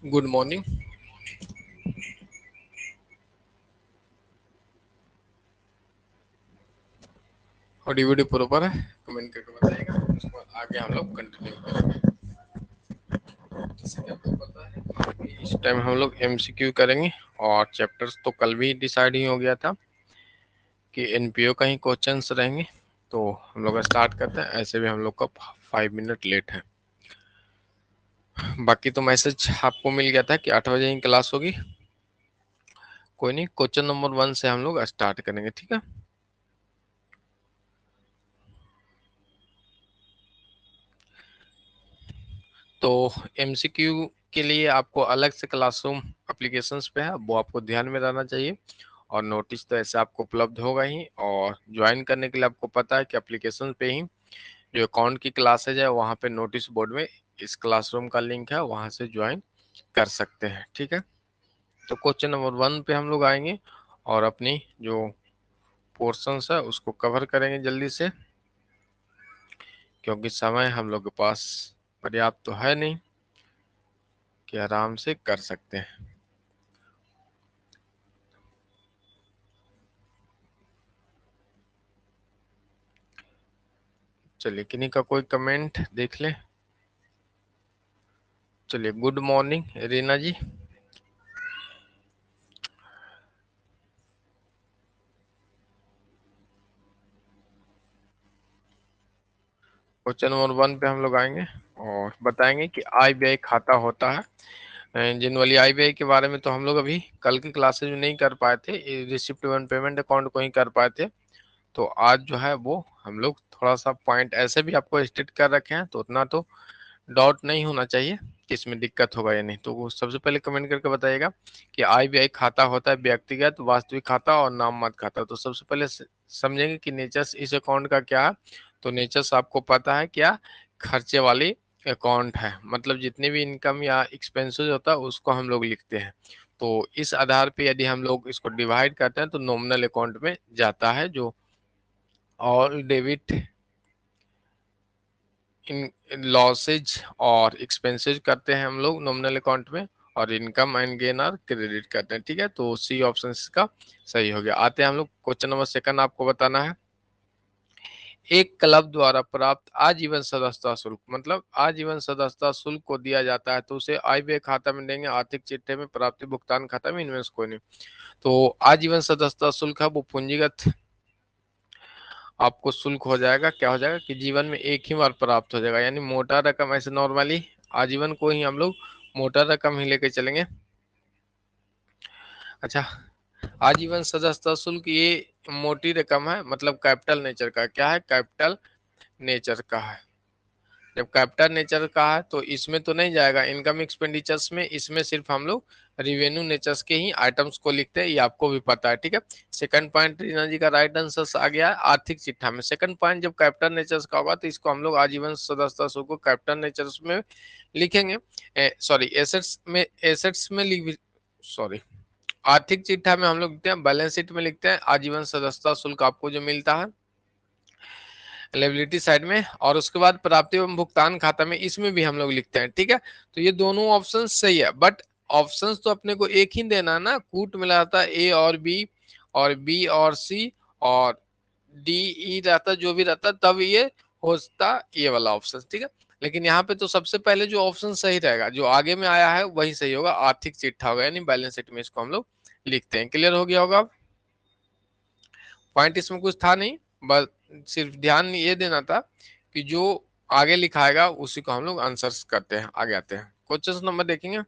Good morning. Audio video proper है? Comment करके बताइएगा, उसके बाद आगे हम लोग कंटिन्यू करेंगे। जैसे कि आपको पता है कि इस टाइम हम लोग एमसीक्यू करेंगे और चैप्टर्स तो कल भी डिसाइड ही हो गया था कि एनपीओ का ही क्वेश्चंस रहेंगे। तो हम लोग स्टार्ट करते हैं। ऐसे भी हम लोग का 5 मिनट लेट है। बाकी तो मैसेज आपको मिल गया था कि 8 बजे ही क्लास होगी। कोई नहीं, क्वेश्चन नंबर 1 से हम लोग स्टार्ट करेंगे, ठीक है। तो एमसीक्यू के लिए आपको अलग से क्लासरूम एप्लीकेशंस पे है, वो आपको ध्यान में रहना चाहिए। और नोटिस तो ऐसे आपको उपलब्ध होगा ही, और ज्वाइन करने के लिए आपको पता है कि एप्लीकेशन पे ही जो अकाउंट की क्लासेज है वहाँ पे नोटिस बोर्ड में इस क्लासरूम का लिंक है, वहाँ से ज्वाइन कर सकते हैं, ठीक है। तो क्वेश्चन नंबर 1 पे हम लोग आएंगे और अपनी जो पोर्शंस है उसको कवर करेंगे जल्दी से, क्योंकि समय हम लोग के पास पर्याप्त तो है नहीं कि आराम से कर सकते हैं। चलिए, किन्हीं का कोई कमेंट देख ले। चलिए, गुड मॉर्निंग रीना जी। क्वेश्चन नंबर 1 पे हम लोग आएंगे और बताएंगे कि आय व्यय खाता होता है। जनरली आय व्यय के बारे में तो हम लोग अभी कल की क्लासेज में नहीं कर पाए थे, रिसिप्ट एंड पेमेंट अकाउंट को ही कर पाए थे। तो आज जो है वो हम लोग थोड़ा सा पॉइंट ऐसे भी आपको स्टेट कर रखे हैं, तो उतना तो डाउट नहीं होना चाहिए कि इसमें दिक्कत होगा या नहीं। तो वो सबसे पहले कमेंट करके बताइएगा कि आय व्यय खाता होता है व्यक्तिगत, वास्तविक खाता और नाममात्र खाता। तो सबसे पहले समझेंगे कि नेचर्स इस अकाउंट का क्या है। तो नेचर्स आपको पता है क्या, खर्चे वाली अकाउंट है, मतलब जितने भी इनकम या एक्सपेंसेस होता है उसको हम लोग लिखते हैं। तो इस आधार पे यदि हम लोग इसको डिवाइड करते हैं तो नॉमिनल अकाउंट में जाता है, जो ऑल डेबिट इन लॉसेज और एक्सपेंसेस करते हैं हम लोग नॉमिनल अकाउंट में, और इनकम एंड गेन और क्रेडिट करते हैं, ठीक है। तो सी ऑप्शन इसका सही हो गया। आते हैं हम लोग क्वेश्चन नंबर 2, आपको बताना है एक क्लब द्वारा प्राप्त आजीवन सदस्यता शुल्क, मतलब आजीवन सदस्यता शुल्क को दिया जाता है तो उसे आय व्यय खाता में देंगे, आर्थिक चिट्ठे में, प्राप्ति भुगतान खाता में, इनमें से कोई नहीं। तो आजीवन सदस्यता शुल्क है वो पूंजीगत आपको शुल्क हो जाएगा। क्या हो जाएगा कि जीवन में एक ही बार प्राप्त हो जाएगा, यानी मोटा रकम ऐसे नॉर्मली आजीवन को ही हम लोग मोटा रकम ही लेके चलेंगे। अच्छा, आजीवन सदस्यता शुल्क ये मोटी रकम है, मतलब कैपिटल नेचर का। क्या है? कैपिटल नेचर का है। जब कैपिटल नेचर का है तो इसमें तो नहीं जाएगा इनकम एक्सपेंडिचर्स में, इसमें सिर्फ हम लोग रिवेन्यू नेचर्स के ही आइटम्स को लिखते हैं, ये आपको भी पता है, ठीक है। सेकंड पॉइंट रीना जी का राइट आंसर आ गया है आर्थिक चिट्ठा में। सेकंड पॉइंट जब कैपिटल नेचर्स का होगा तो इसको हम लोग आजीवन सदस्यता शुल्क को कैपिटल नेचर्स में लिखेंगे। सॉरी एसेट्स में लिख, सॉरी आर्थिक चिट्ठा में हम लोग लिखते हैं, बैलेंस शीट में लिखते हैं आजीवन सदस्यता शुल्क आपको जो मिलता है लायबिलिटी साइड में, और उसके बाद प्राप्ति एवं भुगतान खाता में इसमें भी हम लोग लिखते हैं, ठीक है। तो ये दोनों ऑप्शन सही है, बट ऑप्शंस तो अपने को एक ही देना है ना, कूट मिला था ए और बी और सी और डी ई रहता, जो भी रहता तब ये होता ये वाला ऑप्शन, ठीक है। लेकिन यहाँ पे तो सबसे पहले जो ऑप्शन सही रहेगा जो आगे में आया है वही सही होगा, आर्थिक चिट्ठा होगा, यानी बैलेंस शीट में इसको हम लोग लिखते हैं। क्लियर हो गया होगा? पॉइंट इसमें कुछ था नहीं, बस सिर्फ ध्यान ये देना था कि जो आगे लिखाएगा उसी को हम लोग आंसर्स करते हैं। आगे आते हैं, क्वेश्चन नंबर देखेंगे।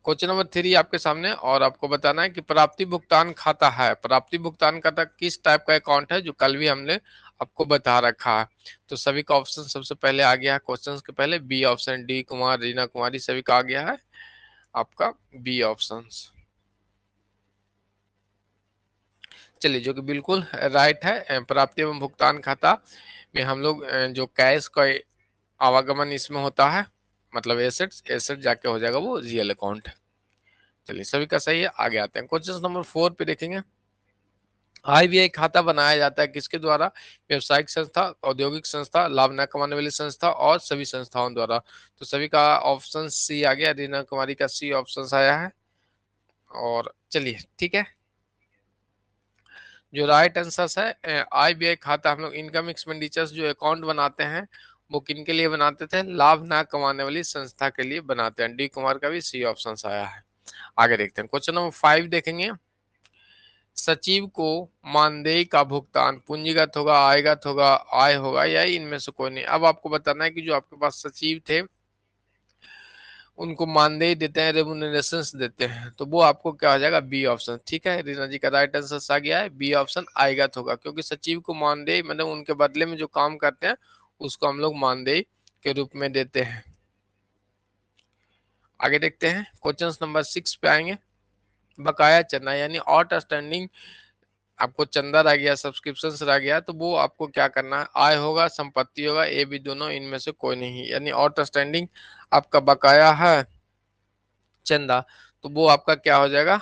क्वेश्चन नंबर 3 आपके सामने, और आपको बताना है कि प्राप्ति भुगतान खाता है। प्राप्ति भुगतान खाता किस टाइप का अकाउंट है, जो कल भी हमने आपको बता रखा है। तो सभी का ऑप्शन सबसे पहले आ गया है क्वेश्चन के पहले, B option. D Kumar, Reena Kumari, सभी का आ गया है आपका बी ऑप्शन। चलिए, जो कि बिल्कुल राइट है। प्राप्ति एवं भुगतान खाता में हम लोग जो कैश का आवागमन इसमें होता है, मतलब एसेट्स, एसेट जाके हो जाएगा वो रियल अकाउंट। चलिए, सभी का सही है। आगे आते हैं क्वेश्चन नंबर 4 पे देखेंगे। आईबीआई खाता बनाया जाता है किसके द्वारा? व्यवसायिक संस्था, औद्योगिक संस्था, लाभ न कमाने वाली संस्था और सभी संस्थाओं द्वारा। तो सभी का ऑप्शन सी आ गया, रीना कुमारी का सी ऑप्शन आया है। और चलिए ठीक है, जो राइट आंसर है आईबीआई खाता, हम लोग इनकम एक्सपेंडिचर्स जो अकाउंट बनाते हैं वो किन के लिए बनाते थे? लाभ ना कमाने वाली संस्था के लिए बनाते हैं। डी कुमार का भी सी ऑप्शन आया है। आगे देखते हैं, क्वेश्चन नंबर 5 देखेंगे। सचिव को मानदेय का भुगतान पूंजीगत होगा, आयगत होगा, आय होगा या इनमें से कोई नहीं। अब आपको बताना है कि जो आपके पास सचिव थे उनको मानदेय देते हैं, रेमुनरेशंस देते हैं, तो वो आपको क्या हो जाएगा? B option. ठीक है, रीना जी का राइट आंसर आ गया है, बी ऑप्शन आयगत होगा, क्योंकि सचिव को मानदेय मतलब उनके बदले में जो काम करते हैं उसको हम लोग मानदेय के रूप में देते हैं। आगे देखते हैं, क्वेश्चन नंबर 6 पे आएंगे। बकाया चंदा यानी आउटस्टैंडिंग, आपको चंदा रह गया, सब्सक्रिप्शन रह गया, तो वो आपको क्या करना है? आय होगा, संपत्ति होगा, ए बी दोनों, इनमें से कोई नहीं। यानी आउटस्टैंडिंग आपका बकाया है चंदा, तो वो आपका क्या हो जाएगा?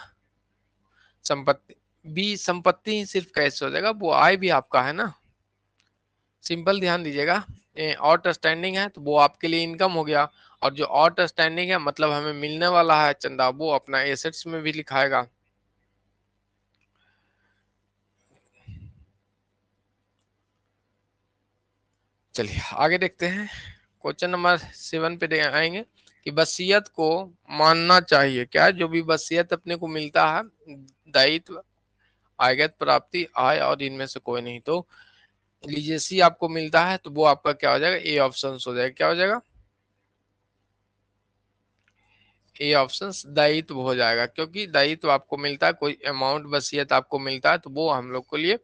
संपत्ति। बी संपत्ति ही सिर्फ कैसे हो जाएगा? वो आय भी आपका है ना। सिंपल ध्यान दीजिएगा, आउटस्टैंडिंग है तो वो आपके लिए इनकम हो गया, और जो आउटस्टैंडिंग है मतलब हमें मिलने वाला है चंदा, वो अपना एसेट्स में भी लिखाएगा। चलिए आगे देखते हैं, क्वेश्चन नंबर 7 पे आएंगे कि वसीयत को मानना चाहिए क्या? जो भी वसीयत अपने को मिलता है, दायित्व, आयगत, प्राप्ति, आय और इनमें से कोई नहीं, तो लीजेसी आपको मिलता है तो वो आपका क्या हो जाएगा? ए ऑप्शन हो जाएगा। क्या हो जाएगा? ए ऑप्शन दायित्व हो जाएगा, क्योंकि दायित्व आपको मिलता है, कोई अमाउंट वसीयत आपको मिलता है तो वो हम लोग के लिए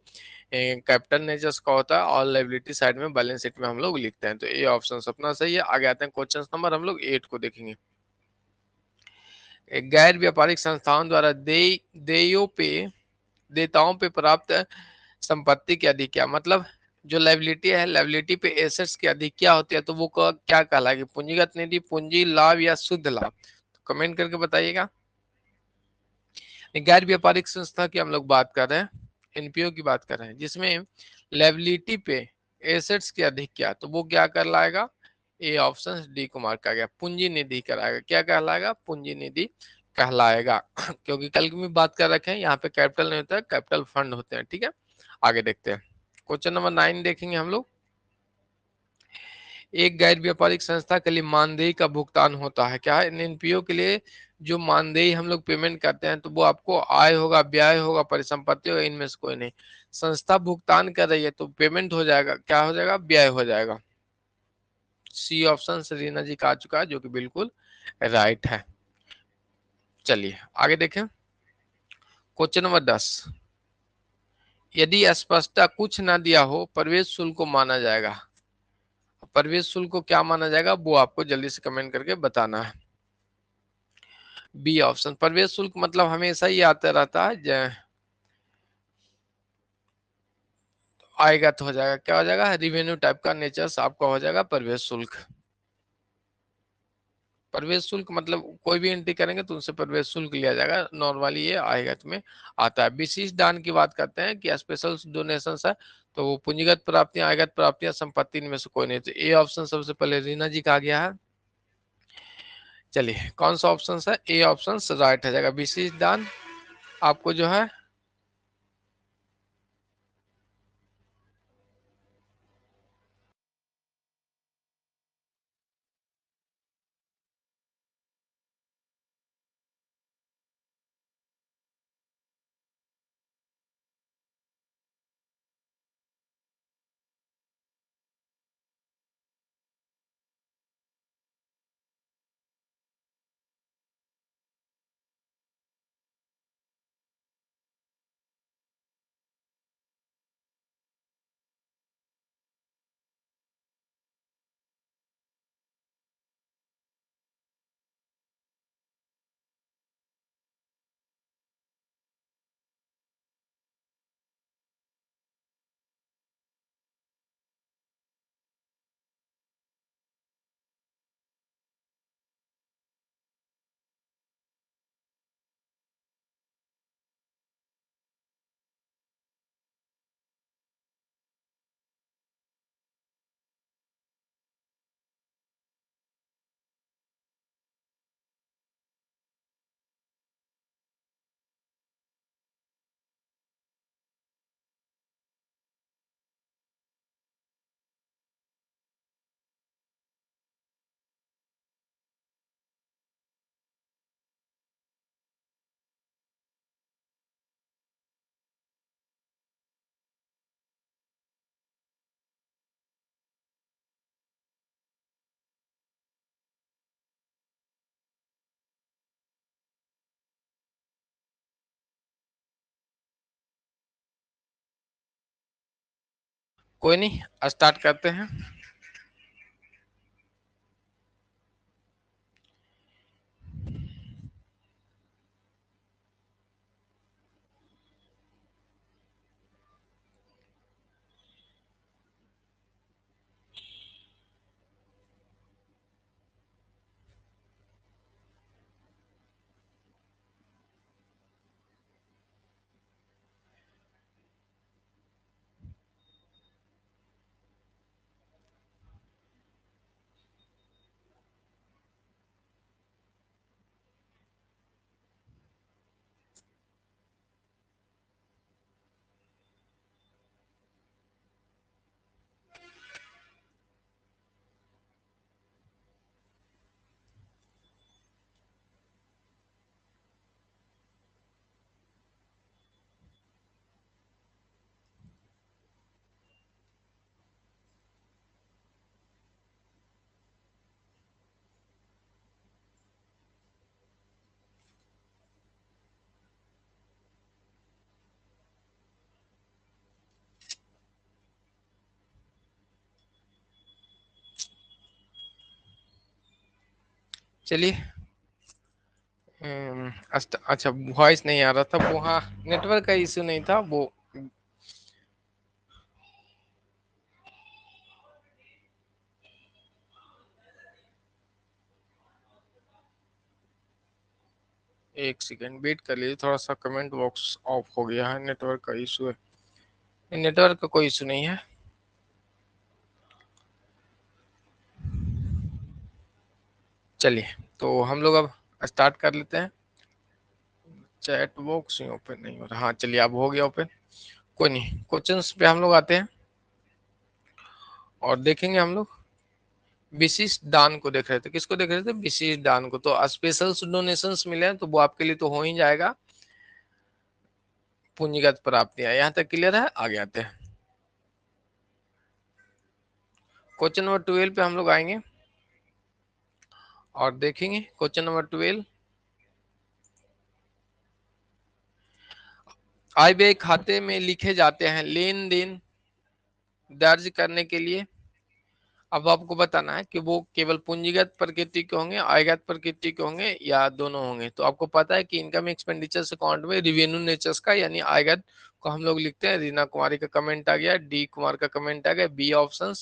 कैपिटल नेचर्स का होता है, और लायबिलिटी साइड में बैलेंस शीट में हम लोग लिखते हैं। तो ए ऑप्शन अपना सही है। आगे आते हैं, क्वेश्चन नंबर हम लोग 8 को देखेंगे। एक गैर व्यापारिक संस्थाओं द्वारा देयों पे देताओं पे प्राप्त संपत्ति की अधिक्या, मतलब जो लाइबिलिटी है, लाइबिलिटी पे एसेट्स की अधिक्या होती है, तो वो क्या कहलाएगी? पूंजीगत निधि, पूंजी लाभ या शुद्ध लाभ? तो कमेंट करके बताइएगा। गैर व्यापारिक संस्था की हम लोग बात कर रहे हैं, एनपीओ की बात कर रहे हैं, जिसमें लायबिलिटी पे एसेट्स की अधिक्या, तो वो क्या कर लाएगा? ए ऑप्शन डी कुमार का गया, पूंजी निधि कहलाएगा। क्या कहलाएगा? पूंजी निधि कहलाएगा। क्योंकि कल की भी बात कर रखे हैं, यहाँ पे कैपिटल नहीं होता है, कैपिटल फंड होते हैं। ठीक है, आगे देखते हैं, क्वेश्चन नंबर 9 देखेंगे हम लोग। एक गैर व्यापारिक संस्था के लिए मानदेय का भुगतान होता है, क्या है? एनपीओ के लिए जो मानदेय हम लोग पेमेंट करते हैं, तो वो आपको आय होगा, व्यय होगा, परिसंपत्ति होगा, इनमें से कोई नहीं। संस्था भुगतान कर रही है तो पेमेंट हो जाएगा, क्या हो जाएगा? व्यय हो जाएगा। सी ऑप्शन रीना जी का आ चुका है, जो कि बिल्कुल राइट है। चलिए आगे देखें, क्वेश्चन नंबर 10। यदि स्पष्टता कुछ ना दिया हो, प्रवेश शुल्क को माना जाएगा। प्रवेश शुल्क को क्या माना जाएगा? वो आपको जल्दी से कमेंट करके बताना है। बी ऑप्शन, प्रवेश शुल्क मतलब हमेशा ही आता रहता है, आएगा तो हो जाएगा, क्या हो जाएगा? रिवेन्यू टाइप का नेचर आपका हो जाएगा प्रवेश शुल्क। प्रवेश शुल्क मतलब कोई भी एंट्री करेंगे तो उनसे प्रवेश शुल्क लिया जाएगा, नॉर्मली ये आयगत में आता है। विशिष्ट दान की बात करते हैं कि स्पेशल डोनेशन है, तो वो पूंजीगत प्राप्तियां, आयगत प्राप्तियां, संपत्ति, इनमें से कोई नहीं। तो ए ऑप्शन सबसे पहले रीना जी का आ गया है। चलिए कौन सा ऑप्शन है? ए ऑप्शन राइट हो जाएगा, विशिष्ट दान आपको जो है कोई नहीं, स्टार्ट करते हैं। चलिए, अच्छा वॉइस नहीं आ रहा था वो, हाँ नेटवर्क का इश्यू नहीं था वो। एक सेकेंड वेट कर लीजिए, थोड़ा सा कमेंट बॉक्स ऑफ हो गया है, नेटवर्क का इशू है। नेटवर्क का कोई इशू नहीं है। चलिए, तो हम लोग अब स्टार्ट कर लेते हैं। चैट बॉक्स ही ओपन नहीं हो रहा, हाँ चलिए अब हो गया ओपन। कोई नहीं, क्वेश्चंस पे हम लोग आते हैं और देखेंगे हम लोग विशिष्ट दान को देख रहे थे। किसको देख रहे थे? विशिष्ट दान को। तो स्पेशल डोनेशंस मिले हैं तो वो आपके लिए तो हो ही जाएगा। पूंजीगत प्राप्तियां, यहाँ तक क्लियर है? आगे आते हैं क्वेश्चन नंबर 12 पे हम लोग आएंगे और देखेंगे क्वेश्चन नंबर 12। आय व्यय खाते में लिखे जाते हैं लेन देन दर्ज करने के लिए। अब आपको बताना है कि वो केवल पूंजीगत प्रकृति के होंगे, आयगत प्रकृति के होंगे, या दोनों होंगे। तो आपको पता है कि इनकम एक्सपेंडिचर अकाउंट में रिवेन्यू नेचर्स का यानी आयगत को हम लोग लिखते हैं। रीना कुमारी का कमेंट आ गया, डी कुमार का कमेंट आ गया, बी ऑप्शन,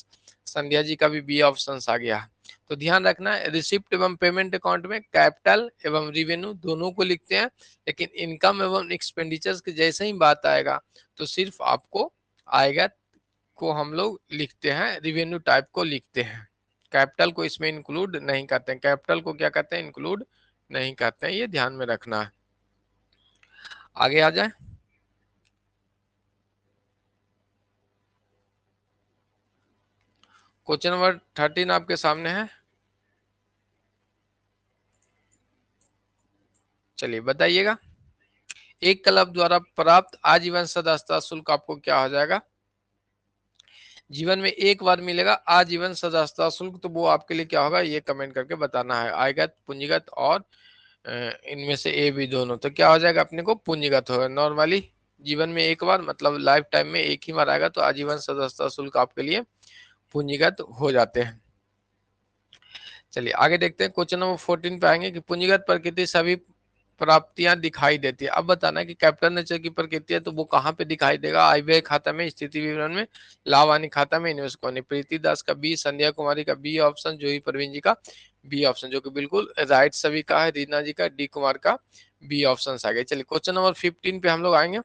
संध्या जी का भी बी ऑप्शन आ गया। तो ध्यान रखना है, रिसिप्ट एवं पेमेंट अकाउंट में कैपिटल एवं रिवेन्यू दोनों को लिखते हैं, लेकिन इनकम एवं एक्सपेंडिचर की जैसे ही बात आएगा तो सिर्फ आपको आयगत को हम लोग लिखते हैं, रिवेन्यू टाइप को लिखते हैं। कैपिटल को इसमें इंक्लूड नहीं करते हैं। कैपिटल को क्या कहते हैं? इंक्लूड नहीं करते हैं, ये ध्यान में रखना है। आगे आ जाए, क्वेश्चन नंबर 13 आपके सामने है। चलिए बताइएगा, एक क्लब द्वारा प्राप्त आजीवन सदस्यता शुल्क आपको क्या हो जाएगा? जीवन में एक बार मिलेगा आजीवन सदस्यता शुल्क, तो वो आपके लिए क्या होगा ये कमेंट करके बताना है। आयगत, पूंजीगत और इनमें से ए बी दोनों, तो क्या हो जाएगा अपने को? पूंजीगत होगा। नॉर्मली जीवन में एक बार मतलब लाइफ टाइम में एक ही बार आएगा तो आजीवन सदस्यता शुल्क आपके लिए पूंजीगत हो जाते हैं। चलिए आगे देखते हैं, क्वेश्चन नंबर 14 पे आएंगे कि पूंजीगत प्रकृति सभी प्राप्तियां दिखाई देती है। अब बताना है कि कैपिटल नेचर की प्रकृति है तो वो कहाँ पे दिखाई देगा? आय व्यय खाता में, स्थिति विवरण में, लाभ हानि खाता में, इन्वेस्ट करने। प्रीति दास का बी, संध्या कुमारी का बी ऑप्शन, जूही परवीन जी का बी ऑप्शन, जो कि बिल्कुल राइट सभी का है। रीना जी का, डी कुमार का बी ऑप्शन आ गए। चलिए क्वेश्चन नंबर 15 पे हम लोग आएंगे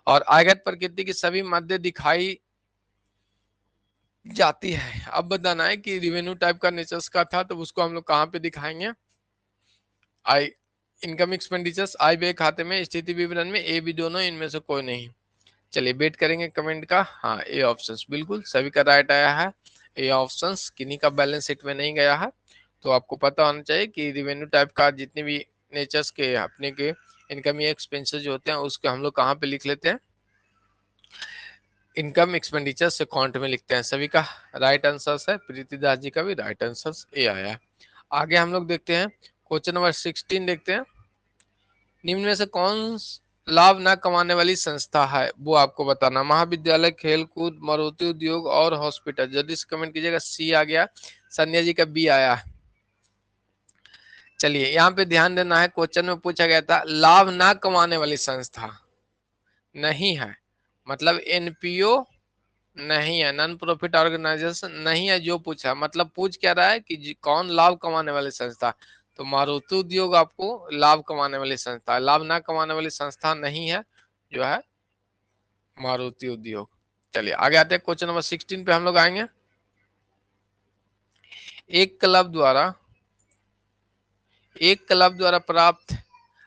और आयगत प्रकृति की सभी मध्य दिखाई जाती है। अब बताना है कि रिवेन्यू टाइप का नेचर्स का था तो उसको हम लोग कहाँ पे दिखाएंगे? आई इनकम एक्सपेंडिचर्स, आय व्यय खाते में, स्थिति विवरण में, ए बी दोनों, इनमें से कोई नहीं। चलिए वेट करेंगे कमेंट का। हाँ ए ऑप्शन बिल्कुल सभी का राइट आया है। ए ऑप्शन किन्हीं का बैलेंस शीट में नहीं गया है। तो आपको पता होना चाहिए कि रिवेन्यू टाइप का जितने भी नेचर्स के अपने के इनकम या एक्सपेंसेस जो होते हैं उसके हम लोग कहाँ पे लिख लेते हैं? इनकम एक्सपेंडिचर अकाउंट में लिखते हैं। सभी का राइट आंसर है, प्रीति दास जी का भी राइट आंसर ए आया है। आगे हम लोग देखते हैं क्वेश्चन नंबर 16 देखते हैं। निम्न में से कौन लाभ न कमाने वाली संस्था है वो आपको बताना। महाविद्यालय, खेल कूद, मारुति उद्योग और हॉस्पिटल। जल्दी से कमेंट कीजिएगा। सी आ गया, संध्या जी का बी आया। चलिए यहाँ पे ध्यान देना है, क्वेश्चन में पूछा गया था लाभ ना कमाने वाली संस्था नहीं है, मतलब एनपीओ नहीं है, नॉन प्रॉफिट ऑर्गेनाइजेशन नहीं है। जो पूछा मतलब पूछ क्या रहा है कि कौन लाभ कमाने वाली संस्था, तो मारुति उद्योग आपको लाभ कमाने वाली संस्था है, लाभ ना कमाने वाली संस्था नहीं है जो है मारुति उद्योग। चलिए आगे आते हैं, क्वेश्चन नंबर 16 पे हम लोग आएंगे। एक क्लब द्वारा प्राप्त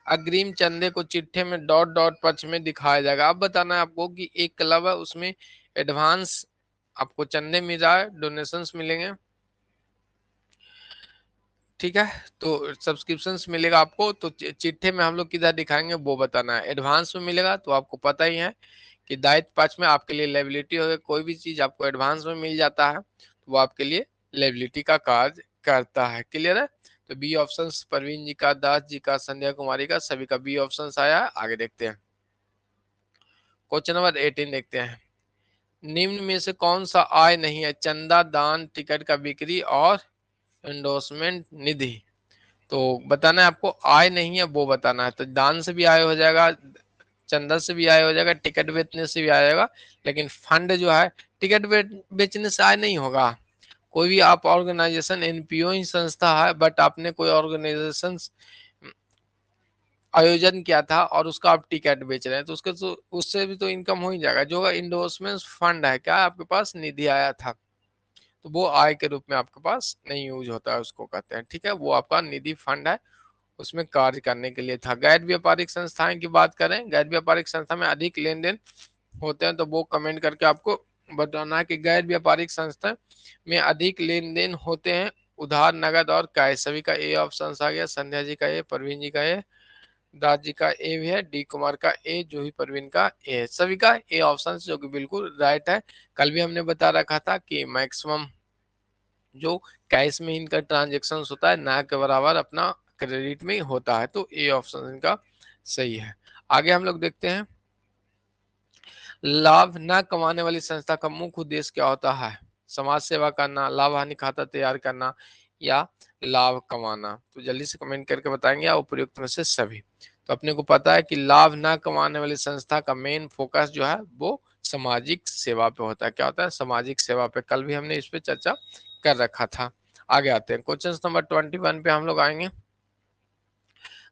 अग्रिम चंदे को चिट्ठे में डॉट डॉट पक्ष में दिखाया जाएगा। अब बताना है आपको कि एक क्लब है, उसमें एडवांस आपको चंदे मिल रहा है, डोनेशंस मिलेंगे, ठीक है, तो सब्सक्रिप्शंस मिलेगा आपको, तो चिट्ठे में हम लोग किधर दिखाएंगे वो बताना है। एडवांस में मिलेगा तो आपको पता ही है कि दायित्व पक्ष में आपके लिए लायबिलिटी हो, कोई भी चीज आपको एडवांस में मिल जाता है तो वो आपके लिए लायबिलिटी का कार्य करता है। क्लियर है? तो बी ऑप्शन परवीन जी का, दास जी का, संध्या कुमारी का, सभी का बी ऑप्शन आया है। आगे देखते हैं, क्वेश्चन नंबर 18 देखते हैं। निम्न में से कौन सा आय नहीं है? चंदा, दान, टिकट का बिक्री और एंडोर्समेंट निधि। तो बताना है आपको, आय नहीं है वो बताना है। तो दान से भी आय हो जाएगा, चंदा से भी आय हो जाएगा, टिकट बेचने से भी आय होगा, लेकिन फंड जो है टिकट बेचने से आय नहीं होगा। कोई भी आप ऑर्गेनाइजेशन, एनपीओ ही संस्था है, बट आपने कोई ऑर्गेनाइजेशन आयोजन किया था और उसका आप टिकट बेच रहे हैं तो उसके तो उससे भी तो इनकम हो ही जाएगा। जो इंडोर्समेंट फंड है, क्या आपके पास निधि आया था, तो वो आय के रूप में आपके पास नहीं यूज होता है, उसको कहते हैं, ठीक है, वो आपका निधि फंड है, उसमें कार्य करने के लिए था। गैर व्यापारिक संस्थाएं की बात करें, गैर व्यापारिक संस्था में अधिक लेन देन होते हैं, तो वो कमेंट करके आपको बताना है कि गैर व्यापारिक संस्था में अधिक लेन देन होते हैं। उधार, नगद और कैश। सभी का ए ऑप्शन आ गया, संध्या जी का ए, परवीन जी का ए, दास जी का ए भी है, डी कुमार का ए, जूही परवीन का ए है, सभी का ए ऑप्शन, जो कि बिल्कुल राइट है। कल भी हमने बता रखा था कि मैक्सिमम जो कैश में इनका ट्रांजेक्शन होता है ना के बराबर अपना क्रेडिट में होता है, तो ए ऑप्शन इनका सही है। आगे हम लोग देखते हैं, लाभ न कमाने वाली संस्था का मुख्य उद्देश्य क्या होता है? समाज सेवा करना, लाभ हानि खाता तैयार करना, या लाभ कमाना। तो जल्दी से कमेंट करके बताएंगे, या उपयुक्त में से सभी। तो अपने को पता है कि लाभ न कमाने वाली संस्था का मेन फोकस जो है वो सामाजिक सेवा पे होता है। क्या होता है? सामाजिक सेवा पे। कल भी हमने इस पे चर्चा कर रखा था। आगे आते हैं, क्वेश्चन नंबर 21 पे हम लोग आएंगे।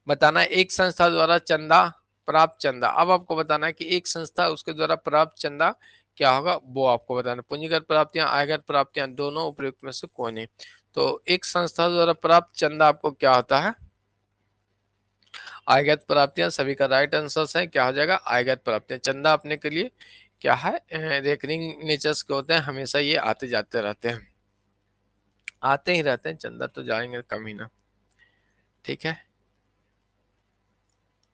बताना है एक संस्था द्वारा चंदा प्राप्त चंदा। अब आपको बताना है कि एक संस्था उसके द्वारा प्राप्त चंदा क्या होगा, वो आपको बताना। पूंजीगत प्राप्तियां, आयगत प्राप्तियां, दोनों उपयुक्त में से कोई नहीं। तो एक संस्था द्वारा प्राप्त चंदा आपको क्या होता है? आयगत प्राप्तियां। सभी का राइट आंसर है, क्या हो जाएगा? आयगत प्राप्तियां। चंदा अपने के लिए क्या है? रेकरिंग नेचर्स के होते हैं, हमेशा ये आते जाते रहते हैं, आते ही रहते हैं, चंदा तो जाएंगे कम ही ना, ठीक है।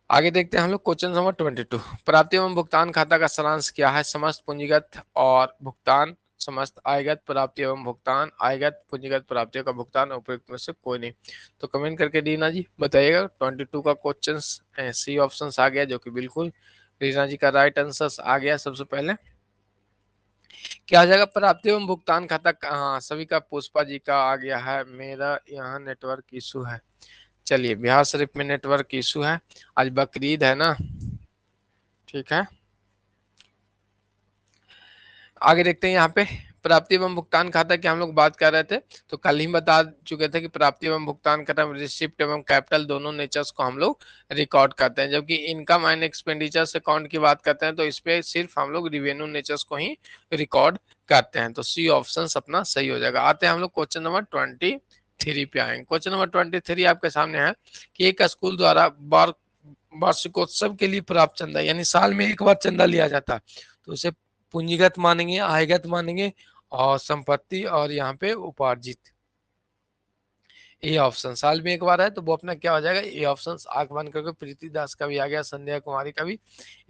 आगे देखते हैं हम लोग, क्वेश्चन नंबर 22। प्राप्ति एवं भुगतान खाता का सारांश क्या है? समस्त पूंजीगत और भुगतान, समस्त आयगत प्राप्ति एवं भुगतान, आयगत पूंजीगत प्राप्तियों का भुगतान, उपयुक्त में से कोई नहीं। तो कमेंट करके रीना जी बताइएगा। 22 का क्वेश्चन सी ऑप्शन आ गया, जो कि बिल्कुल रीना जी का राइट आंसर आ गया। सबसे पहले क्या आ जाएगा? प्राप्ति एवं भुगतान खाता। हाँ, सभी का, पुष्पा जी का आ गया है। मेरा यहाँ नेटवर्क इशू है। चलिए, बिहार शरीफ में नेटवर्क इशू है, आज बकरीद है ना, ठीक है। आगे देखते हैं, यहाँ पे प्राप्ति एवं भुगतान खाता की हम लोग बात कर रहे थे, तो कल ही बता चुके थे कि प्राप्ति एवं भुगतान खाता, रिसिप्ट एवं कैपिटल दोनों नेचर्स को हम लोग रिकॉर्ड करते हैं, जबकि इनकम एंड एक्सपेंडिचर्स अकाउंट की बात करते हैं तो इस पे सिर्फ हम लोग रिवेन्यू नेचर्स को ही रिकॉर्ड करते हैं। तो सी ऑप्शन अपना सही हो जाएगा। आते हैं हम लोग क्वेश्चन नंबर 23 पे आएंगे। क्वेश्चन नंबर 23 आपके सामने है कि एक स्कूल द्वारा वार्षिकोत्सव के लिए प्राप्त चंदा, यानी साल में एक बार चंदा लिया जाता है, तो उसे पूंजीगत मानेंगे, आयगत मानेंगे, और संपत्ति, और यहाँ पे उपार्जित। ए ऑप्शन साल में एक बार है तो वो अपना क्या हो जाएगा? A option. आंख बंद करके, प्रीति दास का भी आ गया, संध्या कुमारी का भी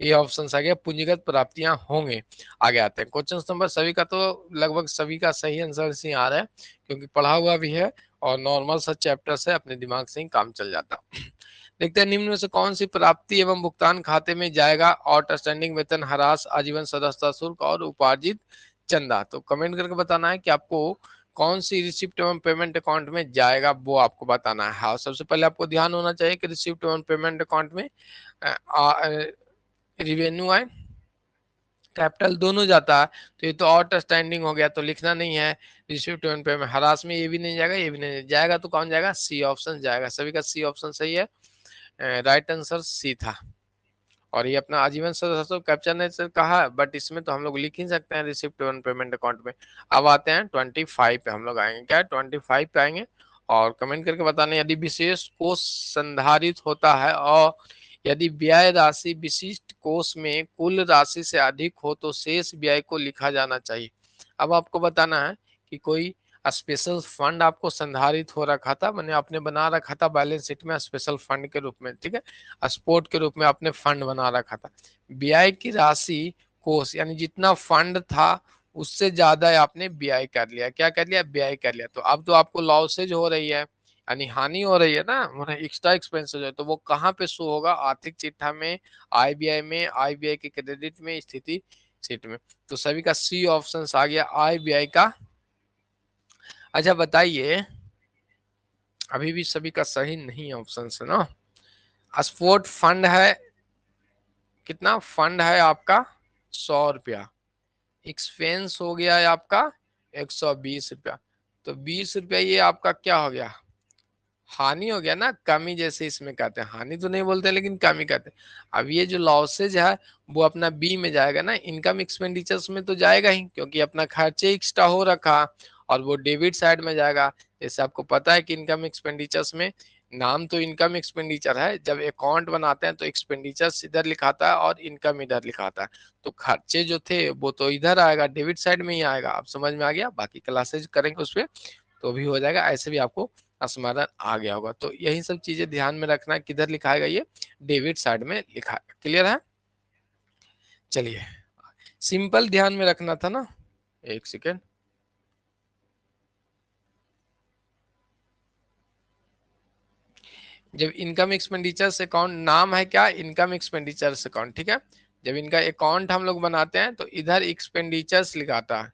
ए ऑप्शन आ गया, पूंजीगत प्राप्तियां होंगे। आगे आते हैं, क्वेश्चन नंबर सभी का तो लगभग सभी का सही आंसर से आ रहा है, क्योंकि पढ़ा हुआ भी है और नॉर्मल सा चैप्टर से अपने दिमाग से ही काम चल जाता। देखते हैं निम्न में से कौन सी प्राप्ति एवं भुगतान खाते में जाएगा? आउटस्टैंडिंग वेतन, ह्रास, आजीवन सदस्यता शुल्क और उपार्जित चंदा। तो कमेंट करके बताना है कि आपको कौन सी रिसिप्ट एवं पेमेंट अकाउंट में जाएगा, वो आपको बताना है। हाँ, सबसे पहले आपको ध्यान होना चाहिए कि रिसिप्ट एवं पेमेंट अकाउंट में रिवेन्यू आए, कैपिटल दोनों जाता है। तो ये तो आउटस्टैंडिंग हो गया, तो लिखना नहीं है। रिसिप्ट एवं पेमेंट, हरास में ये भी नहीं जाएगा, ये भी नहीं जाएगा, तो कौन जाएगा? सी ऑप्शन जाएगा। सभी का सी ऑप्शन सही है, राइट आंसर सी था। और ये अपना आजीवन सदस्य कैप्चर ने से कहा, बट इसमें तो हम लोग लिख ही सकते हैं रिसिप्ट वन पेमेंट अकाउंट में। अब आते हैं 25 पे, हम लोग आएंगे क्या? 25 पे आएंगे और कमेंट करके बताने, यदि विशेष कोष संधारित होता है और यदि व्यय राशि विशिष्ट कोष में कुल राशि से अधिक हो तो शेष व्यय को लिखा जाना चाहिए। अब आपको बताना है कि कोई स्पेशल फंड आपको संधारित हो रखा था, मैंने आपने बना रखा था बैलेंस शीट में स्पेशल फंड के रूप में, ठीक है, स्पोर्ट के रूप में आपने फंड बना रखा था। ब्याज की राशि कोष यानी जितना फंड था उससे ज्यादा आपने ब्याज कर लिया। क्या कर लिया? ब्याज कर लिया। तो अब तो आपको लॉसेज हो रही है, यानी हानि हो रही है ना, मतलब एक्स्ट्रा एक्सपेंसेस है। तो वो कहाँ पे शो होगा? आर्थिक चिट्ठा में, आईबीआई में, आईबीआई के क्रेडिट में, स्थिति शीट में। तो सभी का सी ऑप्शन आ गया आईबीआई का। अच्छा बताइए, अभी भी सभी का सही नहीं ऑप्शन है ना। स्पोर्ट फंड है, कितना फंड है आपका? 100 रुपया। एक्सपेंस हो गया है आपका 120 रुपया। तो 20 रुपया ये आपका क्या हो गया? हानि हो गया ना, कमी जैसे इसमें कहते हैं, हानि तो नहीं बोलते लेकिन कमी कहते हैं। अब ये जो लॉसेज है वो अपना बी में जाएगा ना, इनकम एक्सपेंडिचर्स में तो जाएगा ही, क्योंकि अपना खर्चे एक्स्ट्रा हो रखा, और वो डेबिट साइड में जाएगा। जैसे आपको पता है कि इनकम एक्सपेंडिचर्स में, नाम तो इनकम एक्सपेंडिचर है, जब अकाउंट बनाते हैं तो एक्सपेंडिचर्स इधर लिखाता है और इनकम इधर लिखाता है। तो खर्चे जो थे वो तो इधर आएगा, डेबिट साइड में ही आएगा। आप समझ में आ गया? बाकी क्लासेज करेंगे उस पर तो भी हो जाएगा। ऐसे भी आपको समाधान आ गया होगा। तो यही सब चीजें ध्यान में रखना, किधर लिखाएगा? ये डेबिट साइड में लिखा है। क्लियर है? चलिए, सिंपल ध्यान में रखना था ना। एक सेकेंड, जब इनकम एक्सपेंडिचर्स अकाउंट, नाम है क्या? इनकम एक्सपेंडिचर्स अकाउंट, ठीक है। जब इनका अकाउंट हम लोग बनाते हैं तो इधर एक्सपेंडिचर्स लिखाता है,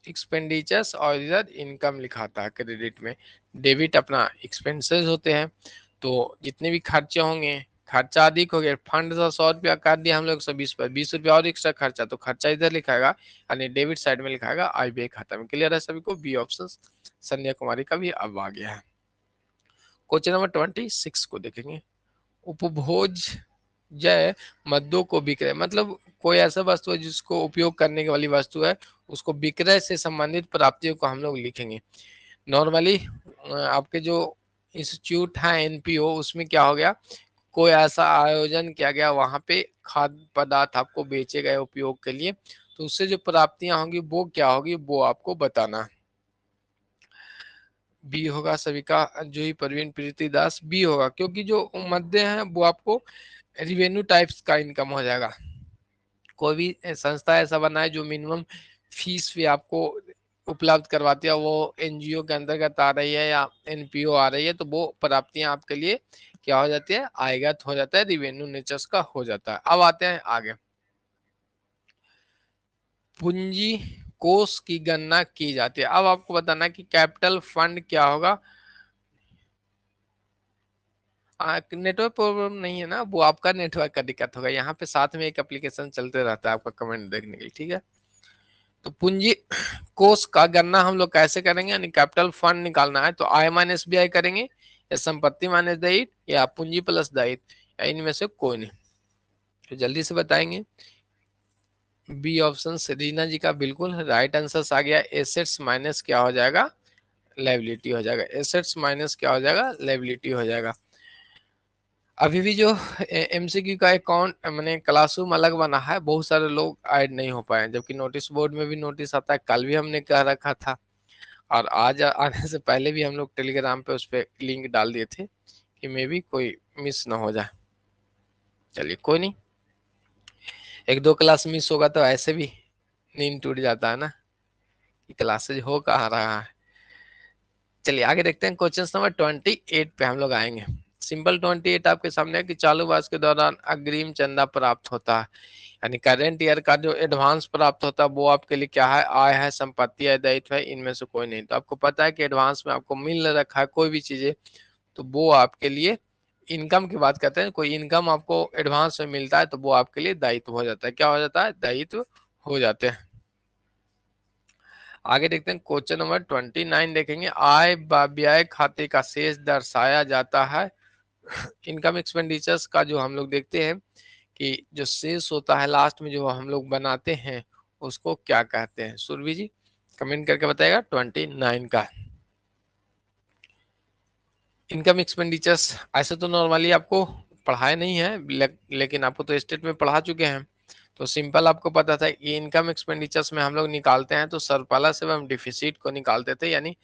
एक्सपेंडिचर्स, और इधर इनकम लिखाता है क्रेडिट में। डेबिट अपना एक्सपेंसेस होते हैं। तो जितने भी खर्चे होंगे, खर्चा अधिक हो गया, फंड था 100 रुपया, कर दिया हम लोग 120 पर, 20 रुपया और एक्स्ट्रा खर्चा, तो खर्चा इधर लिखाएगा, यानी डेबिट साइड में लिखाएगा आईबीआई खाता में। क्लियर है सभी को? बी ऑप्शन संध्या कुमारी का भी अब आ गया है। क्वेश्चन नंबर 26 को देखेंगे। उपभोज जय मद्दों को विक्रय, मतलब कोई ऐसा वस्तु है जिसको उपयोग करने वाली वस्तु है, उसको विक्रय से संबंधित प्राप्तियों को हम लोग लिखेंगे। नॉर्मली आपके जो इंस्टीट्यूट है एनपीओ, उसमें क्या हो गया? कोई ऐसा आयोजन किया गया, वहां पे खाद्य पदार्थ आपको बेचे गए उपयोग के लिए, तो उससे जो प्राप्तियां होंगी वो क्या होगी, वो आपको बताना। बी होगा सभी का, जूही परवीन प्रीति दास, बी होगा, क्योंकि जो मध्य है वो आपको रिवेन्यू टाइप्स का इनकम हो जाएगा। कोई भी संस्था ऐसा बना है जो मिनिमम फीस भी आपको उपलब्ध करवाती है, वो एनजीओ के अंतर्गत आ रही है या एनपीओ आ रही है, तो वो प्राप्तियां आपके लिए क्या हो जाती है? आयगत हो जाता है, रिवेन्यू नेचर्स का हो जाता है। अब आते हैं आगे। पूंजी कोष की गणना की जाती है। अब आपको बताना है कि कैपिटल फंड क्या होगा। नेटवर्क प्रॉब्लम नहीं है ना, वो आपका नेटवर्क का दिक्कत होगा। यहाँ पे साथ में एक एप्लीकेशन चलते रहता है आपका कमेंट देखने के लिए, ठीक है। तो पूंजी कोष का गणना हम लोग कैसे करेंगे, यानी कैपिटल फंड निकालना है तो आई माइनस बी आई करेंगे, या संपत्ति माइनस दायित्व, या पूंजी प्लस दायित्व, या इनमें से कोई नहीं। तो जल्दी से बताएंगे। बी ऑप्शन रीना जी का बिल्कुल राइट आंसर आ गया। एसेट्स माइनस क्या हो जाएगा? लायबिलिटी हो जाएगा। एसेट्स माइनस क्या हो जाएगा? लायबिलिटी हो जाएगा। अभी भी जो एमसीक्यू का अकाउंट मैंने क्लासरूम अलग बना है, बहुत सारे लोग ऐड नहीं हो पाए, जबकि नोटिस बोर्ड में भी नोटिस आता है। कल भी हमने कह रखा था, और आज आने से पहले भी हम लोग टेलीग्राम पे उस पर लिंक डाल दिए थे कि मे भी कोई मिस ना हो जाए। चलिए कोई नहीं, एक दो क्लास मिस होगा तो ऐसे भी नींद टूट जाता है ना, कि क्लासेज हो कहाँ रहा है। चलिए आगे देखते हैं, क्वेश्चन नंबर 28 पे हम लोग आएंगे। सिंपल 28 आपके सामने है कि चालू वर्ष के दौरान अग्रिम चंदा प्राप्त होता है, यानी करेंट ईयर का जो एडवांस प्राप्त होता है वो आपके लिए क्या है, आय है, संपत्ति है, दायित्व है, इनमें से कोई नहीं। तो आपको पता है कि एडवांस में आपको मिल रखा है कोई भी चीजें, तो वो आपके लिए इनकम की बात करते हैं। कोई इनकम आपको एडवांस में मिलता है तो वो आपके लिए दायित्व हो जाता है। क्या हो जाता है, दायित्व हो जाते हैं। आगे देखते हैं, क्वेश्चन नंबर 29 देखेंगे। आय व्यय खाते का शेष दर्शाया जाता है। इनकम एक्सपेंडिचर्स का जो हम लोग देखते हैं कि जो शेष होता है लास्ट में जो हम लोग बनाते हैं उसको क्या कहते हैं, सुरभि जी कमेंट करके बताएगा 29 का। इनकम एक्सपेंडिचर्स ऐसे तो नॉर्मली आपको पढ़ाए नहीं है, लेकिन आपको तो स्टेट में पढ़ा चुके हैं, तो सिंपल आपको पता था ये इनकम एक्सपेंडिचर्स में हम लोग निकालते हैं तो सरप्लस एवं डिफिसिट को निकालते थे, यानी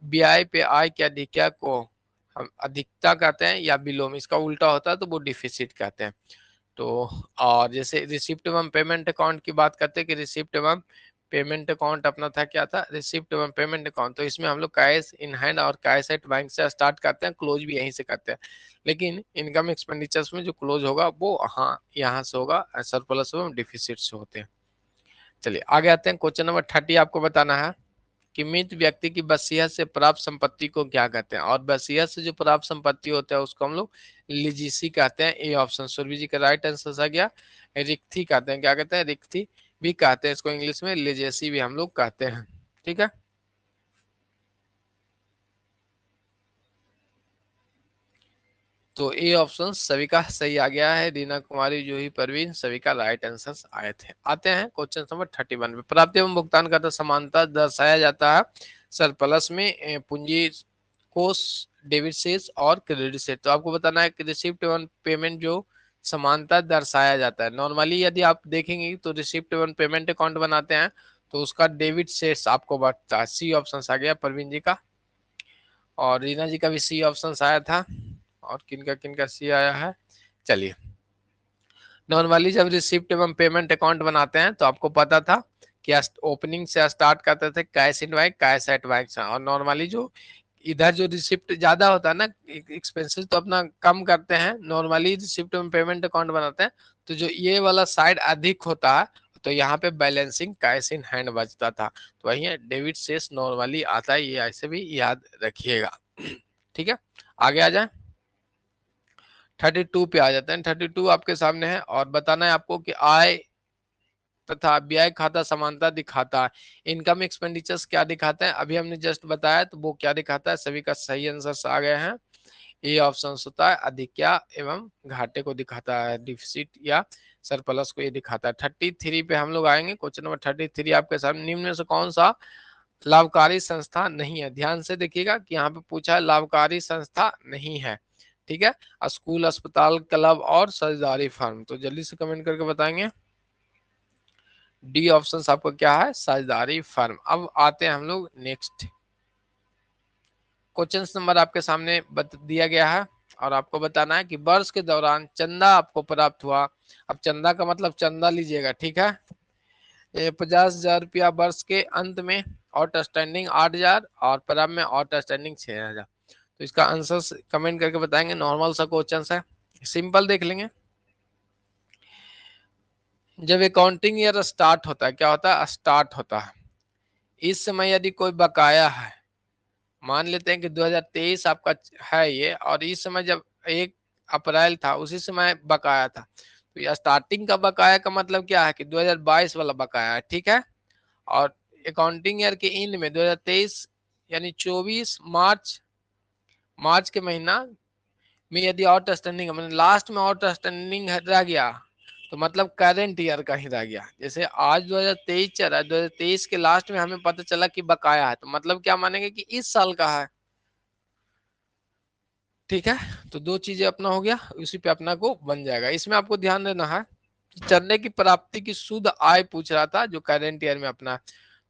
व्यय पे आय की अधिकता को हम अधिकता कहते हैं या विलोम, इसका उल्टा होता है तो वो डिफिसिट कहते हैं। तो और जैसे रिसिप्ट एवं पेमेंट अकाउंट की बात करते हैं कि रिसिप्ट एवं पेमेंट अकाउंट अपना था, क्या था, रिसिप्ट एवं पेमेंट अकाउंट। तो इसमें हम लोग कैश इन हैंड और कैश एट बैंक से स्टार्ट करते हैं, क्लोज भी यहीं से करते हैं। लेकिन इनकम एक्सपेंडिचर्स में जो क्लोज होगा वो हाँ यहाँ से होगा, सरप्लस एवं डिफिसिट से होते हैं। चलिए आगे आते हैं, क्वेश्चन नंबर 30 आपको बताना है कि मृत व्यक्ति की वसीयत से प्राप्त संपत्ति को क्या कहते हैं। और वसीयत से जो प्राप्त संपत्ति होता है उसको हम लोग लिजिसी कहते हैं। ए ऑप्शन सुरभि जी का राइट आंसर आ गया। रिक्ति कहते हैं, क्या कहते हैं, रिक्ति भी कहते हैं इसको, इंग्लिश में लिजेसी भी हम लोग कहते हैं। ठीक है, तो ए ऑप्शन सभी का सही आ गया है। रीना कुमारी, जूही परवीन, सभी का राइट आंसर आए थे। आते हैं क्वेश्चन नंबर 31 पे। प्राप्ति एवं भुगतान का तो समानता दर्शाया जाता है सरप्लस में पूंजी कोष, डेबिट शेष और क्रेडिट शेष। तो आपको बताना है कि रिसिप्ट एवं पेमेंट जो समानता दर्शाया जाता है, नॉर्मली यदि आप देखेंगे तो रिसिप्ट एवं पेमेंट अकाउंट बनाते हैं तो उसका डेबिट शेष आपको बढ़ता है। सी ऑप्शन आ गया परवीन जी का, और रीना जी का भी सी ऑप्शन आया था, और किनका सी आया है। चलिए, नॉर्मली जब रिसिप्ट एवं पेमेंट अकाउंट बनाते हैं तो आपको पता था कि ओपनिंग से स्टार्ट करते थे cash in bank, cash at bank से, और नॉर्मली जो इधर जो रिसिप्ट ज्यादा होता है ना, एक्सपेंसेस तो अपना कम करते हैं, नॉर्मली रिसिप्ट एवं पेमेंट अकाउंट बनाते हैं तो जो ये वाला साइड अधिक होता है तो यहाँ पे बैलेंसिंग कैश इन हैंड बचता था, तो वही डेबिट शेष नॉर्मली आता है, ये ऐसे भी याद रखिएगा। ठीक है, आगे आ जाए, 32 पे आ जाते हैं। 32 आपके सामने है और बताना है आपको कि आय तथा व्यय खाता समानता दिखाता है। इनकम एक्सपेंडिचर्स क्या दिखाते हैं, अभी हमने जस्ट बताया तो वो क्या दिखाता है, सभी का सही आंसर आ गए हैं। ये ऑप्शन होता है अधिक्या एवं घाटे को दिखाता है, डिफिसिट या सरप्लस को ये दिखाता है। 33 पे हम लोग आएंगे। क्वेश्चन नंबर 33 आपके सामने, निम्न में से कौन सा लाभकारी संस्था नहीं है। ध्यान से देखिएगा कि यहाँ पे पूछा है लाभकारी संस्था नहीं है। ठीक है, स्कूल, अस्पताल, क्लब और साझेदारी फर्म। तो जल्दी से कमेंट करके बताएंगे। डी ऑप्शन आपका क्या है, साझेदारी फर्म। अब आते हैं हम लोग नेक्स्ट क्वेश्चन नंबर आपके सामने दिया गया है और आपको बताना है कि वर्ष के दौरान चंदा आपको प्राप्त हुआ। अब चंदा का मतलब चंदा लीजिएगा, ठीक है, 50,000 रुपया वर्ष के अंत में, आउटस्टैंडिंग 8,000 और प्रारंभ में आउटस्टैंडिंग 6,000। तो इसका आंसर कमेंट करके बताएंगे। नॉर्मल सा क्वेश्चन है, सिंपल देख लेंगे। जब अकाउंटिंग ईयर स्टार्ट होता है, क्या होता है, स्टार्ट होता है, इस समय यदि कोई बकाया है, मान लेते हैं कि 2023 आपका है ये, और इस समय जब 1 अप्रैल था उसी समय बकाया था, तो ये स्टार्टिंग का बकाया का मतलब क्या है कि 2022 वाला बकाया है। ठीक है, और अकाउंटिंग ईयर के एंड में 2023 यानी 24 मार्च के महीना में यदि आउटस्टैंडिंग मतलब लास्ट में आउटस्टैंडिंग रह गया तो मतलब करेंट ईयर का ही रह गया। जैसे आज 2023 चल रहा है, 2023 के लास्ट में हमें पता चला कि बकाया है, तो मतलब क्या मानेंगे कि इस साल का है। ठीक है, तो दो चीजें अपना हो गया, उसी पे अपना को बन जाएगा। इसमें आपको ध्यान देना है चंदे की प्राप्ति की शुद्ध आय पूछ रहा था जो करेंट ईयर में अपना,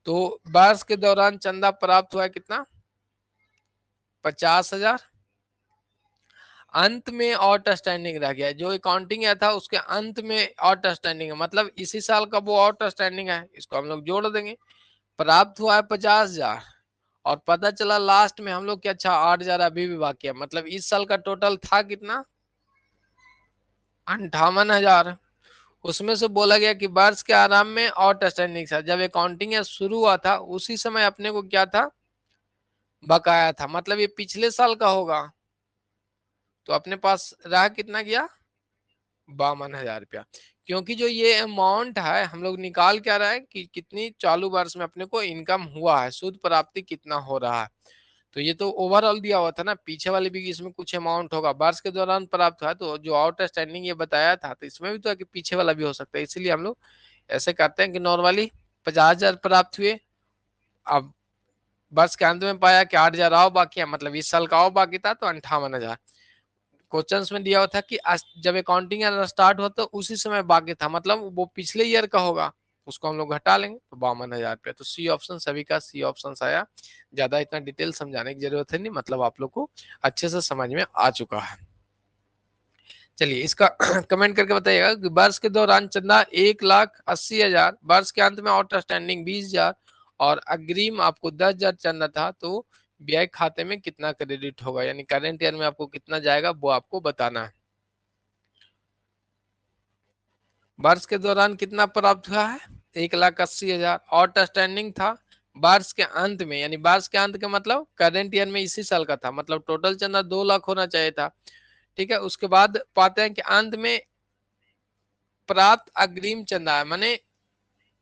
तो वर्ष के दौरान चंदा प्राप्त हुआ है कितना, 50,000। अंत में आउटस्टैंडिंग रह गया, जो अकाउंटिंग ईयर था उसके अंत में आउटस्टैंडिंग है, मतलब इसी साल का वो आउटस्टैंडिंग है, इसको हम लोग जोड़ देंगे। प्राप्त हुआ है 50,000 और पता चला लास्ट में हम लोग क्या, अच्छा 8,000 अभी भी बाकी है, मतलब इस साल का टोटल था कितना, 58,000। उसमें से बोला गया कि वर्ष के आरंभ में आउटस्टैंडिंग था, जब अकाउंटिंग शुरू हुआ था उसी समय अपने को क्या था, बकाया था, मतलब ये पिछले साल का होगा। तो अपने पास रहा कितना गया, 52,000 रुपया। क्योंकि जो ये अमाउंट है हम लोग निकाल क्या रहा है कि कितनी चालू वर्ष में अपने को इनकम हुआ है, शुद्ध प्राप्ति कितना हो रहा है। तो ये तो ओवरऑल दिया हुआ था ना, पीछे वाले भी इसमें कुछ अमाउंट होगा वर्ष के दौरान प्राप्त हुआ, तो जो आउटस्टैंडिंग ये बताया था, तो इसमें भी तो है कि पीछे वाला भी हो सकता है। इसीलिए हम लोग ऐसे करते हैं कि नॉर्मली 50,000 प्राप्त हुए, अब वर्ष के अंत में पाया कि 8,000 आओ बाकी है, मतलब इस साल का आओ बाकी था, तो 58,000। क्वेश्चन में दिया हुआ था कि जब अकाउंटिंग स्टार्ट हुआ तो उसी समय बाकी था, मतलब वो पिछले ईयर का होगा, उसको हम लोग घटा लेंगे तो 52,000 रुपया। तो सी ऑप्शन, सभी का सी ऑप्शन आया। ज्यादा इतना डिटेल समझाने की जरूरत है नहीं, मतलब आप लोग को अच्छे से समझ में आ चुका है। चलिए इसका कमेंट करके बताइएगा कि वर्ष के दौरान चंदा 1,80,000, वर्ष के अंत में आउटस्टैंडिंग 20,000 और अग्रिम आपको 10,000 चंदा था, तो व्यय खाते में कितना क्रेडिट होगा, यानी करंट ईयर में आपको कितना जाएगा वो आपको बताना है। वर्ष के दौरान कितना प्राप्त हुआ है, 1,80,000, आउटस्टैंडिंग था वर्ष के अंत में, यानी वर्ष के अंत का मतलब करंट ईयर में इसी साल का था, मतलब टोटल चंदा 2 लाख होना चाहिए था। ठीक है, उसके बाद पाते हैं कि अंत में प्राप्त अग्रिम चंदा है, माने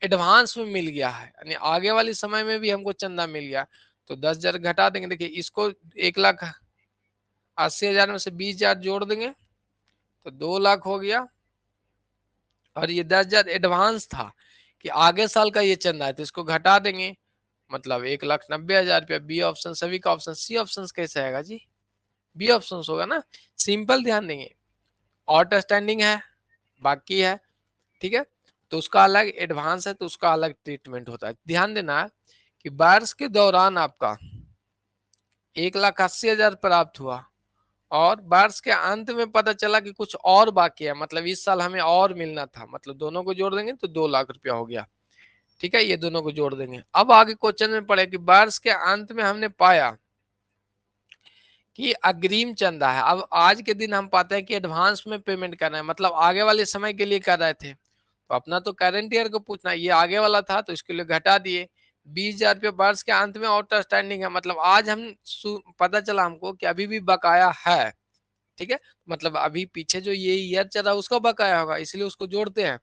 एडवांस में मिल गया है, यानी आगे वाले समय में भी हमको चंदा मिल गया, तो 10,000 घटा देंगे। देखिए इसको 1,80,000 में से 20,000 जोड़ देंगे तो 2 लाख हो गया, और ये 10,000 एडवांस था कि आगे साल का ये चंदा है, तो इसको घटा देंगे, मतलब 1,90,000 रुपया। बी ऑप्शन, सभी का ऑप्शन। सी ऑप्शन कैसे आएगा जी, बी ऑप्शन होगा ना, सिंपल ध्यान देंगे। आउटस्टैंडिंग है, बाकी है, ठीक है, तो उसका अलग, एडवांस है तो उसका अलग ट्रीटमेंट होता है। ध्यान देना कि वर्ष के दौरान आपका 1,80,000 प्राप्त हुआ, और वर्ष के अंत में पता चला कि कुछ और बाकी है, मतलब इस साल हमें और मिलना था, मतलब दोनों को जोड़ देंगे तो 2 लाख रुपया हो गया। ठीक है, ये दोनों को जोड़ देंगे। अब आगे क्वेश्चन में पढ़े कि वर्ष के अंत में हमने पाया कि अग्रिम चंदा है। अब आज के दिन हम पाते हैं कि एडवांस में पेमेंट कर रहे हैं, मतलब आगे वाले समय के लिए कर रहे थे, तो अपना तो करंट ईयर को पूछना, ये आगे वाला था तो इसके लिए घटा दिए। 20,000 रुपये वर्ष के अंत में आउटस्टैंडिंग है, मतलब आज हम पता चला हमको कि अभी भी बकाया है। ठीक है, मतलब अभी पीछे जो ये ईयर चल रहा है उसका बकाया होगा, इसलिए उसको जोड़ते हैं।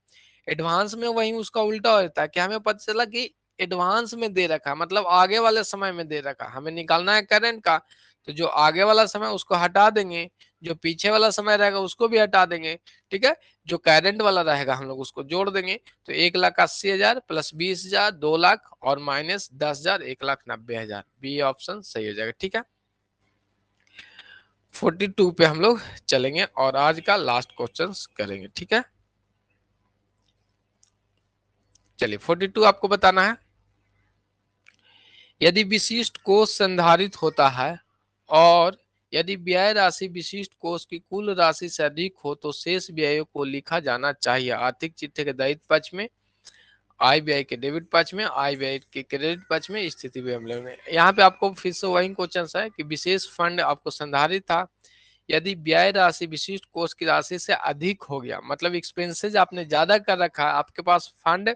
एडवांस में वही उसका उल्टा होता है कि हमें पता चला कि एडवांस में दे रखा, मतलब आगे वाले समय में दे रखा, हमें निकालना है करंट का, तो जो आगे वाला समय उसको हटा देंगे, जो पीछे वाला समय रहेगा उसको भी हटा देंगे। ठीक है, जो करंट वाला रहेगा हम लोग उसको जोड़ देंगे, तो 1,80,000 प्लस 20,000 2 लाख, और माइनस 10,000 1,90,000। बी ऑप्शन सही हो जाएगा। ठीक है, 42 पे हम लोग चलेंगे और आज का लास्ट क्वेश्चन करेंगे। ठीक है, चलिए 42 आपको बताना है। यदि विशिष्ट कोष संधारित होता है और यदि व्यय राशि विशिष्ट कोष की कुल राशि से अधिक हो तो शेष व्ययों को लिखा जाना चाहिए। आर्थिक चिट्ठे के दायित्व पक्ष में, आय व्यय के डेबिट पक्ष में, आय व्यय के क्रेडिट पक्ष में, स्थिति व्यय में। यहाँ पे आपको फिर से वही क्वेश्चन है कि विशेष फंड आपको संधारित था, यदि व्यय राशि विशिष्ट कोष की राशि से अधिक हो गया, मतलब एक्सपेंसेस आपने ज्यादा कर रखा है, आपके पास फंड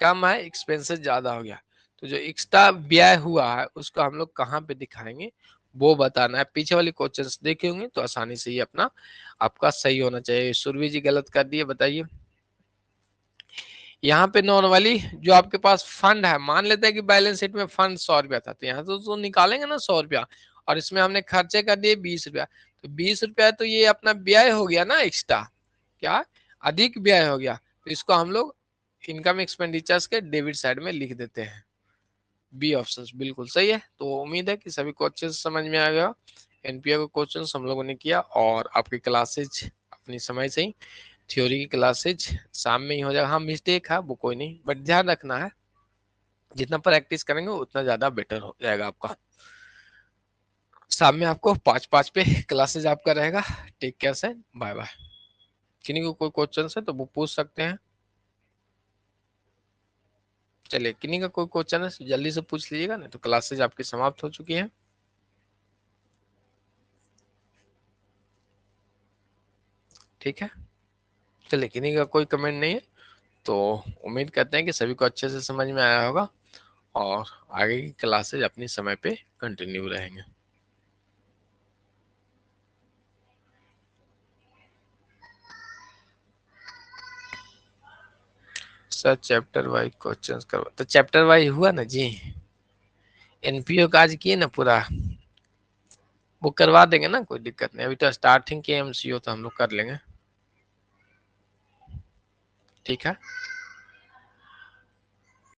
कम है, एक्सपेंसेस ज्यादा हो गया, तो जो एक्स्ट्रा व्यय हुआ है उसको हम लोग कहाँ पे दिखाएंगे वो बताना है। पीछे वाले क्वेश्चंस देखे होंगे तो आसानी से ही अपना आपका सही होना चाहिए। सुरभि जी गलत कर दिए, बताइए। यहाँ पे नॉर्मली जो आपके पास फंड है, मान लेते हैं कि बैलेंस शीट में फंड 100 रुपया था, तो यहाँ तो निकालेंगे ना 100 रुपया, और इसमें हमने खर्चे कर दिए 20 रुपया, तो 20 रुपया तो ये अपना व्यय हो गया ना, एक्स्ट्रा क्या अधिक व्यय हो गया, तो इसको हम लोग इनकम एक्सपेंडिचर्स के डेबिट साइड में लिख देते हैं। बी ऑप्शन बिल्कुल सही है। तो उम्मीद है कि सभी क्वेश्चन समझ में आ गया। एनपीए का क्वेश्चन हम लोगों ने किया, और आपकी क्लासेज अपनी समय से ही, थ्योरी की क्लासेज शाम में ही हो जाएगा। हाँ मिस्टेक है वो कोई नहीं, बट ध्यान रखना है जितना प्रैक्टिस करेंगे उतना ज्यादा बेटर हो जाएगा आपका। शाम में आपको 5-5 पे क्लासेज आपका रहेगा। टेक केयर से, बाय बाय। किन्हीं को कोई क्वेश्चन है तो वो पूछ सकते हैं। चलिए, किन्हीं का कोई क्वेश्चन है जल्दी से पूछ लीजिएगा, नहीं तो क्लासेज आपकी समाप्त हो चुकी है। ठीक है, चलिए, किन्हीं का कोई कमेंट नहीं है तो उम्मीद करते हैं कि सभी को अच्छे से समझ में आया होगा और आगे की क्लासेज अपनी समय पे कंटिन्यू रहेंगे। सर चैप्टर वाइज क्वेश्चंस करवा, तो चैप्टर वाइज हुआ ना जी, एनपीओ का आज किए ना पूरा, वो करवा देंगे ना, कोई दिक्कत नहीं। अभी तो स्टार्टिंग के एमसीओ तो हम लोग कर लेंगे। ठीक है।